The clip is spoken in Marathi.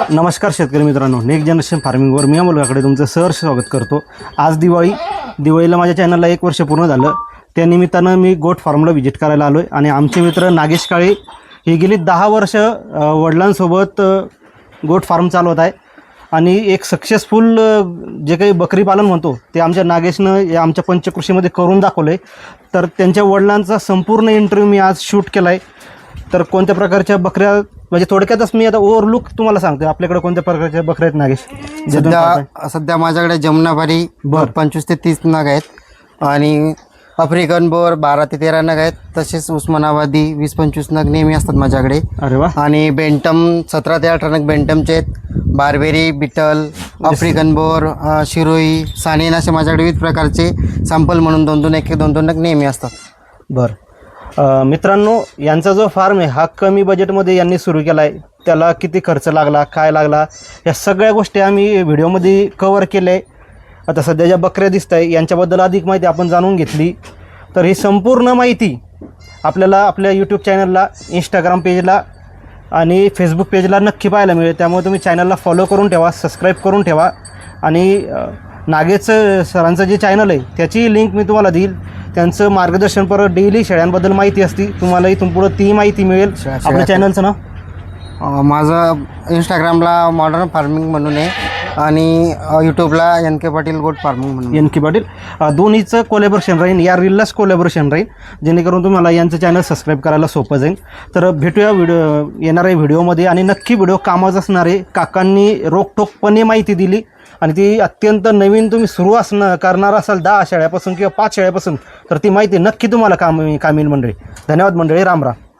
नमस्कार शेतकरी मित्रांनो, नेक्स्ट जनरेशन फार्मिंगवर मी मुलगाकडे तुमचं सहर्ष स्वागत करतो। आज दिवाळीला माझ्या चॅनलला 1 वर्ष पूर्ण झालं। त्या निमित्तानं मी गोट फार्मला व्हिजिट करायला आलो आहे आणि आमचे मित्र नागेश काळे हे गेली 10 वर्ष वडिलांसोबत गोट फार्म चालवत आहे आणि एक सक्सेसफुल जे काही बकरी पालन म्हणतो ते आमच्या नागेशनं आमच्या पंचकृषीमध्ये करून दाखवलं आहे। तर त्यांच्या वडिलांचा संपूर्ण इंटरव्ह्यू मी आज शूट केला आहे। तर कोणत्या प्रकारच्या बकऱ्या म्हणजे थोडक्यातच मी आता ओव्हरलुक तुम्हाला सांगतो आपल्याकडे कोणत्या प्रकारच्या बकऱ्या आहेत नागेश? सध्या माझ्याकडे जमुनाबारी 25 ते 30 नग आहेत आणि आफ्रिकन बोर 12 ते 13 नग आहेत। तसेच उस्मानाबादी 20-25 नग नेहमी असतात माझ्याकडे। अरे वा। आणि बेंटम 17 ते 18 नग बेंटमचे आहेत। बारबेरी, बिटल, आफ्रिकन बोर, शिरोई, सानेन असे माझ्याकडे विविध प्रकारचे सॅम्पल म्हणून 2-2 नग नेहमी असतात। बरं मित्रांनो, यांचा जो फार्म आहे हा कमी बजेटमध्ये यांनी सुरू केला आहे। त्याला किती खर्च लागला, काय लागला, या सगळ्या गोष्टी आम्ही व्हिडिओमध्ये कव्हर केले आहे। आता सध्या ज्या बकऱ्या दिसत आहे यांच्याबद्दल अधिक माहिती आपण जाणून घेतली। तर ही संपूर्ण माहिती आपल्याला आपल्या यूट्यूब चॅनलला, इंस्टाग्राम पेजला आणि फेसबुक पेजला नक्की पाहायला मिळेल। त्यामुळे तुम्ही चॅनलला फॉलो करून ठेवा, सबस्क्राईब करून ठेवा आणि नागेश सरांचं जे चॅनल आहे त्याची लिंक मी तुम्हाला देईल। त्यांचं मार्गदर्शन परत डेली शेळ्यांबद्दल माहिती असते, तुम्हाला इथून पुढं ती माहिती मिळेल। आपल्या चॅनलचं नाव? माझं इंस्टाग्रामला मॉडर्न फार्मिंग म्हणून आहे आणि यूट्यूबला NK पाटील गोट फार्मिंग म्हणून। NK पाटील दोन्हीचं कोलॅबोरेशन राहील, या रीललाच कोलॅबोरेशन राहील, जेणेकरून तुम्हाला यांचं चॅनल सबस्क्राईब करायला सोपं जाईल। तर भेटूया येणाऱ्या व्हिडिओमध्ये आणि नक्की व्हिडिओ कामाचं असणार आहे। काकांनी रोखठोकपणे माहिती दिली आणि ती अत्यंत नवीन तुम्ही सुरू करणार असाल 10 शेळ्यापासून किंवा 5 शेळ्यापासून तर ती माहिती नक्की तुम्हाला कामी मंडळी। धन्यवाद मंडळी, राम राम।